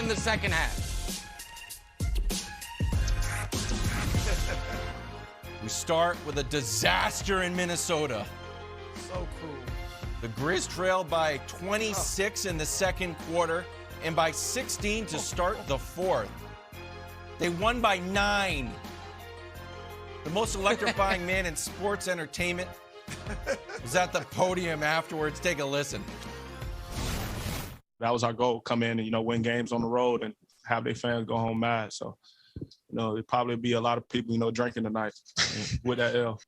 in the second half. We start with a disaster in Minnesota. So cool. The Grizz trailed by 26 in the second quarter and by 16 to start the fourth. They won by 9. The most electrifying man in sports entertainment was at the podium afterwards. Take a listen. That was our goal, come in and, win games on the road and have their fans go home mad. So, it'd probably be a lot of people, drinking tonight with that L.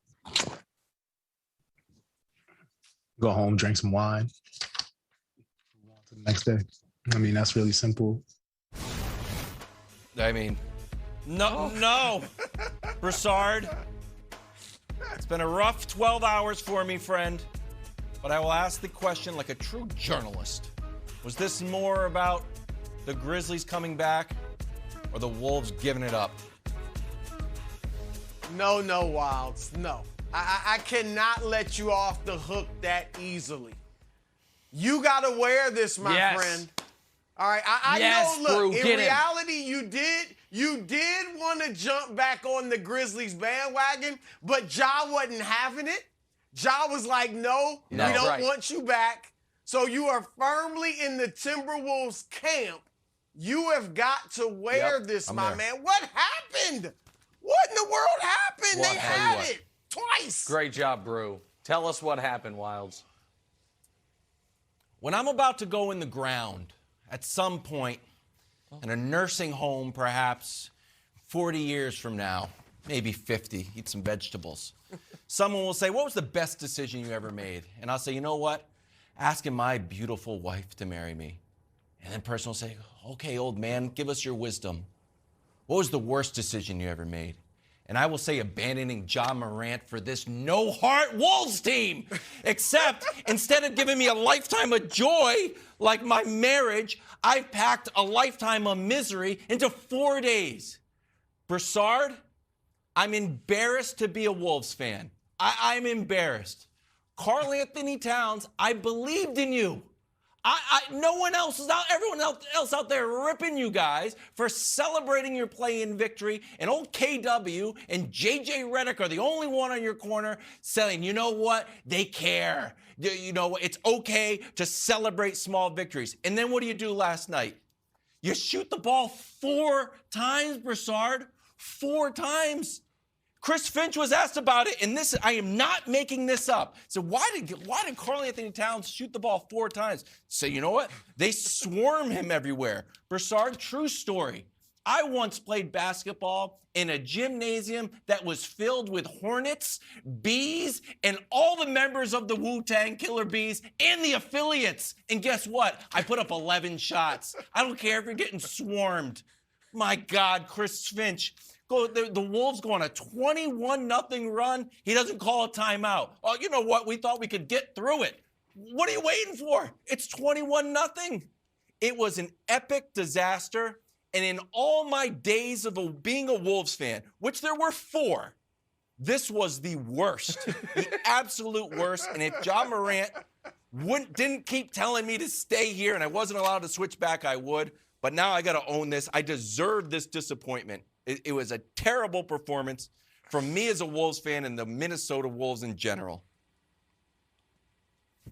Go home, drink some wine. To the next day. I mean, that's really simple. No. Broussard, it's been a rough 12 hours for me, friend. But I will ask the question like a true journalist. Was this more about the Grizzlies coming back or the Wolves giving it up? No, Wilds, no. I cannot let you off the hook that easily. You got to wear this, my friend. All right, I know, look, in reality, you did want to jump back on the Grizzlies bandwagon, but Ja wasn't having it. Ja was like, no, we don't want you back. So you are firmly in the Timberwolves camp. You have got to wear this, my man. What happened? What in the world happened? They had it twice. Great job, Brew. Tell us what happened, Wilds. When I'm about to go in the ground at some point in a nursing home, perhaps 40 years from now, maybe 50, eat some vegetables, someone will say, what was the best decision you ever made? And I'll say, you know what? Asking my beautiful wife to marry me. And then the person will say, okay, old man, give us your wisdom. What was the worst decision you ever made? And I will say abandoning Ja Morant for this no-heart Wolves team. Except instead of giving me a lifetime of joy like my marriage, I've packed a lifetime of misery into 4 days. Broussard, I'm embarrassed to be a Wolves fan. I'm embarrassed. Karl Anthony Towns, I believed in you. No one else is out, everyone else out there ripping you guys for celebrating your play-in victory. And old KW and JJ Redick are the only one on your corner saying, you know what? They care. It's okay to celebrate small victories. And then what do you do last night? You shoot the ball 4 times, Broussard. 4 times. Chris Finch was asked about it, and I am not making this up. So why did Karl Anthony Towns shoot the ball 4 times? So you know what? They swarm him everywhere. Broussard, true story. I once played basketball in a gymnasium that was filled with hornets, bees, and all the members of the Wu-Tang Killer Bees and the affiliates. And guess what? I put up 11 shots. I don't care if you're getting swarmed. My God, Chris Finch. The Wolves go on a 21-0 run. He doesn't call a timeout. Oh, you know what? We thought we could get through it. What are you waiting for? It's 21-0. It was an epic disaster. And in all my days of being a Wolves fan, which there were 4, this was the worst, the absolute worst. And if Ja Morant didn't keep telling me to stay here and I wasn't allowed to switch back, I would. But now I got to own this. I deserve this disappointment. It was a terrible performance from me as a Wolves fan and the Minnesota Wolves in general.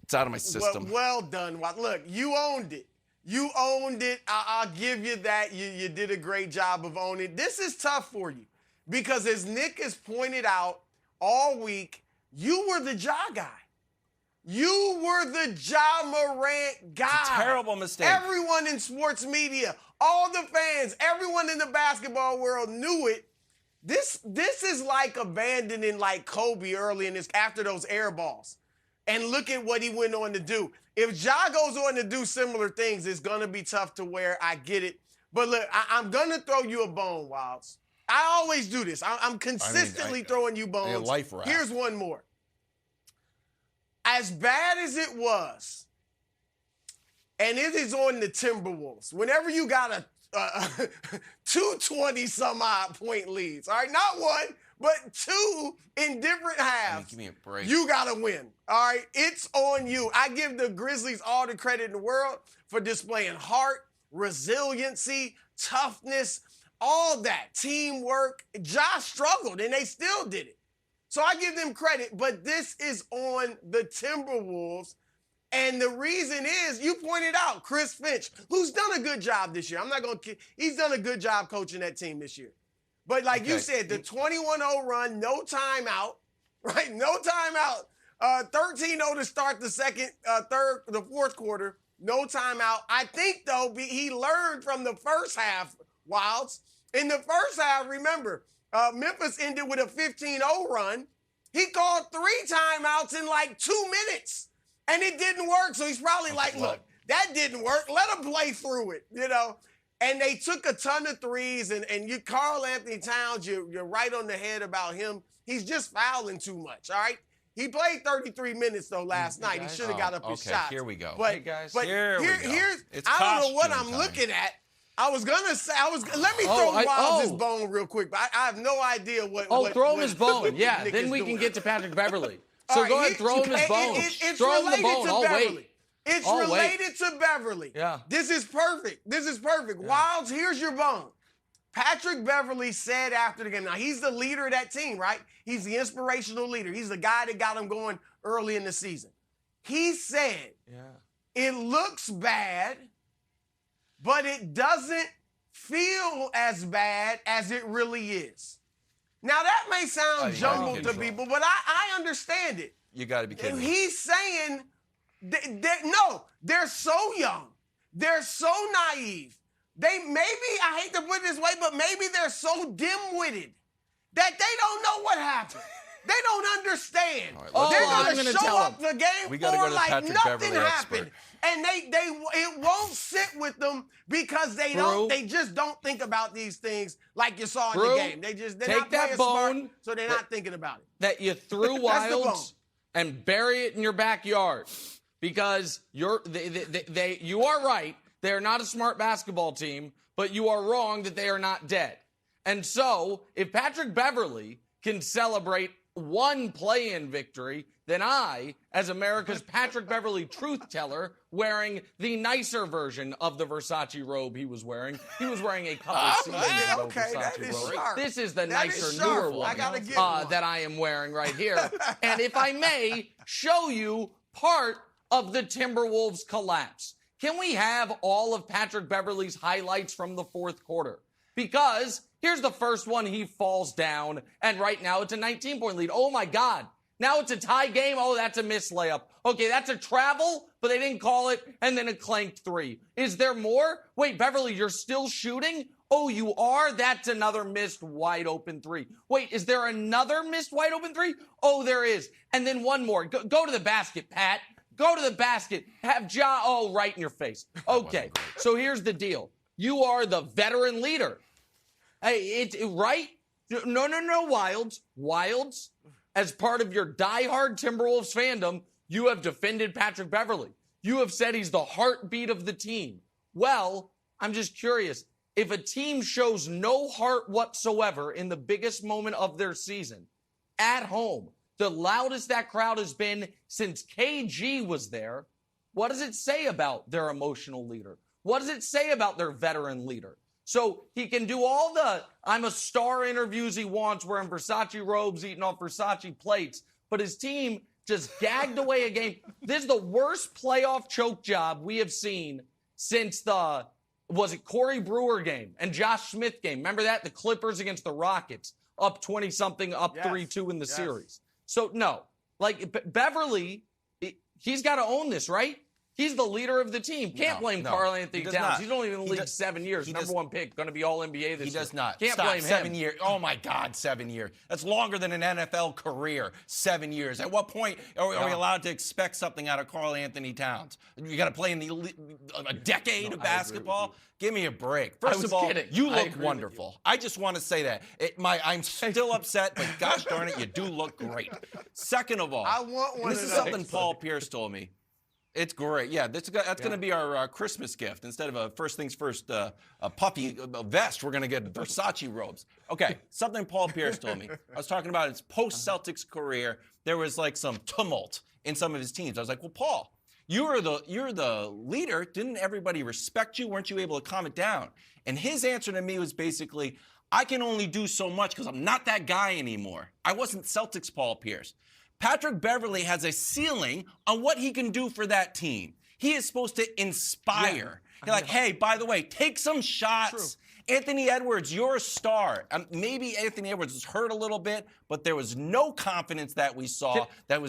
It's out of my system. Well done. Look, you owned it. You owned it. I'll give you that. You did a great job of owning it. This is tough for you because as Nick has pointed out all week, you were the Ja guy. You were the Ja Morant guy. It's a terrible mistake. Everyone in sports media, all the fans, everyone in the basketball world knew it. This is like abandoning like Kobe early in this after those air balls. And look at what he went on to do. If Ja goes on to do similar things, it's going to be tough to wear. I get it. But look, I'm going to throw you a bone, Wilds. I always do this. I'm consistently throwing you bones. Life raft. Here's one more. As bad as it was, and it is on the Timberwolves, whenever you got a 220-some-odd point leads, all right? Not 1, but 2 in different halves. Give me a break. You got to win, all right? It's on you. I give the Grizzlies all the credit in the world for displaying heart resiliency, toughness, all that, teamwork. Josh struggled, and they still did it. So I give them credit, but this is on the Timberwolves. And the reason is, you pointed out, Chris Finch, who's done a good job this year. I'm not going to – he's done a good job coaching that team this year. But like you said, the 21-0 run, no timeout, right? No timeout. 13-0 to start the fourth quarter, no timeout. I think, though, he learned from the first half, Wilds. In the first half, remember, Memphis ended with a 15-0 run. He called 3 timeouts in like 2 minutes. And it didn't work, so he's probably like, look, that didn't work. Let him play through it, you know. And they took a ton of threes, and you, Karl Anthony Towns, you're right on the head about him. He's just fouling too much, all right? He played 33 minutes, though, last night. He should have got up his shots. Here we go. But, hey, guys. Here we go. Here's, it's I don't know what I'm time. looking at. I was going to say, let me throw Wilds his bone real quick, but I have no idea what. Throw him his bone. Yeah, Nick then we doing. can get to Patrick Beverly. So right, go ahead, throw him his bone. It's throw him the related bone. to I'll Beverly. wait. It's I'll related to Beverly. Yeah. This is perfect. This is perfect. Yeah. Wilds, here's your bone. Patrick Beverly said after the game, now he's the leader of that team, right? He's the inspirational leader. He's the guy that got him going early in the season. He said, it looks bad, but it doesn't feel as bad as it really is. Now, that may sound jumbled to people, but I understand it. You got to be kidding me. He's saying, they're so young. They're so naive. I hate to put it this way, but maybe they're so dim-witted that they don't know what happened. They don't understand. Right, they're going to show up the game for like Patrick nothing Beverly happened. And it won't sit with them because they just don't think about these things like you saw in the game. They're not playing smart, so they're not thinking about it. That you threw Wilds and bury it in your backyard because you are right. They're not a smart basketball team, but you are wrong that they are not dead. And so, if Patrick Beverly can celebrate one play-in victory, then I, as America's Patrick Beverly truth teller, wearing the nicer version of the Versace robe he was wearing a couple seasons ago Versace robe. Sharp. This is the nicer, newer one that I am wearing right here. And if I may show you part of the Timberwolves collapse. Can we have all of Patrick Beverly's highlights from the fourth quarter? Because here's the first one. He falls down, and right now it's a 19-point lead. Oh, my God. Now it's a tie game. Oh, that's a missed layup. Okay, that's a travel, but they didn't call it, and then a clanked three. Is there more? Wait, Beverly, you're still shooting? Oh, you are? That's another missed wide-open three. Wait, is there another missed wide-open three? Oh, there is. And then one more. Go to the basket, Pat. Go to the basket. Have right in your face. Okay, so here's the deal. You are the veteran leader. Hey, right? No, Wilds, as part of your diehard Timberwolves fandom, you have defended Patrick Beverly. You have said he's the heartbeat of the team. Well, I'm just curious. If a team shows no heart whatsoever in the biggest moment of their season, at home, the loudest that crowd has been since KG was there, what does it say about their emotional leader? What does it say about their veteran leader? So he can do all the I'm a star interviews he wants, wearing Versace robes, eating off Versace plates, but his team just gagged away a game. This is the worst playoff choke job we have seen since was it Corey Brewer game and Josh Smith game? Remember that? The Clippers against the Rockets, up 20-something, up 3-2 in the series. So, no. Like, Beverly, he's got to own this, right? He's the leader of the team. Can't blame Karl Anthony Towns. He's only been in the league 7 years. Number one pick, going to be All-NBA this year. He does not. Can't blame him. 7 years. Oh, my God, 7 years. That's longer than an NFL career, 7 years. At what point are we allowed to expect something out of Karl Anthony Towns? You got to play in a decade of basketball? Give me a break. First of all, you look wonderful. I just want to say that. I'm still upset, but gosh darn it, you do look great. Second of all, I want one this is something Paul Pierce told me. It's great. Yeah, that's going to be our Christmas gift. Instead of a first things first a puffy vest, we're going to get Versace robes. Okay, something Paul Pierce told me. I was talking about his post-Celtics career. There was like some tumult in some of his teams. I was like, well, Paul, You're the leader. Didn't everybody respect you? Weren't you able to calm it down? And his answer to me was basically, I can only do so much because I'm not that guy anymore. I wasn't Celtics Paul Pierce. Patrick Beverley has a ceiling on what he can do for that team. He is supposed to inspire. You're like, hey, by the way, take some shots. True. Anthony Edwards, you're a star. Maybe Anthony Edwards was hurt a little bit, but there was no confidence that we saw.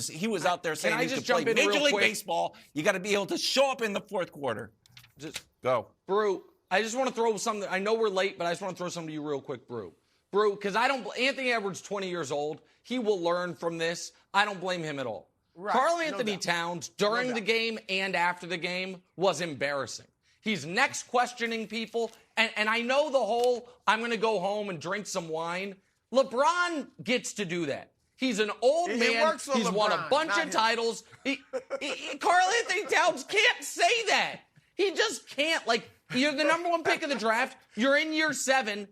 He was out there saying he could play Major League Baseball. You got to be able to show up in the fourth quarter. Just go. Brew, I just want to throw something. I know we're late, but I just want to throw something to you real quick, Brew. Brew, because Anthony Edwards, 20 years old. He will learn from this. I don't blame him at all. Right. Karl Anthony Towns, during the game and after the game, was embarrassing. He's next questioning people. And I know the whole, I'm going to go home and drink some wine. LeBron gets to do that. He's an old man. He's won a bunch of titles. Karl Anthony Towns can't say that. He just can't. Like, you're the number one pick of the draft. You're in year 7.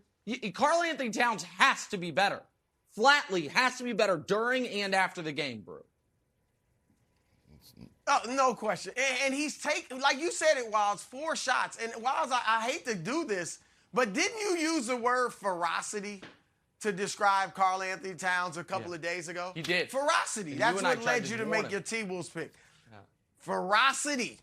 Karl Anthony Towns has to be better. Flatly has to be better during and after the game, Brew. Oh, no question. And he's taking, like you said it, Wiles, 4 shots. And Wiles, I hate to do this, but didn't you use the word ferocity to describe Karl Anthony Towns a couple of days ago? You did. Ferocity. That's what led you to make your T-Wolves pick. Yeah. Ferocity.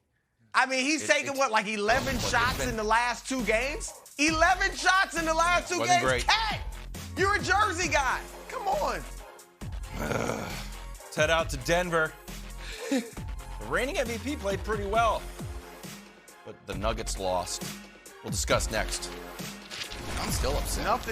I mean, he's taken, 11 shots in the last 2 games? 11 shots in the last 2 games? Great. Cat, you're a Jersey guy. Come on. Let's head out to Denver. The reigning MVP played pretty well, but the Nuggets lost. We'll discuss next. I'm still upset. Nothing.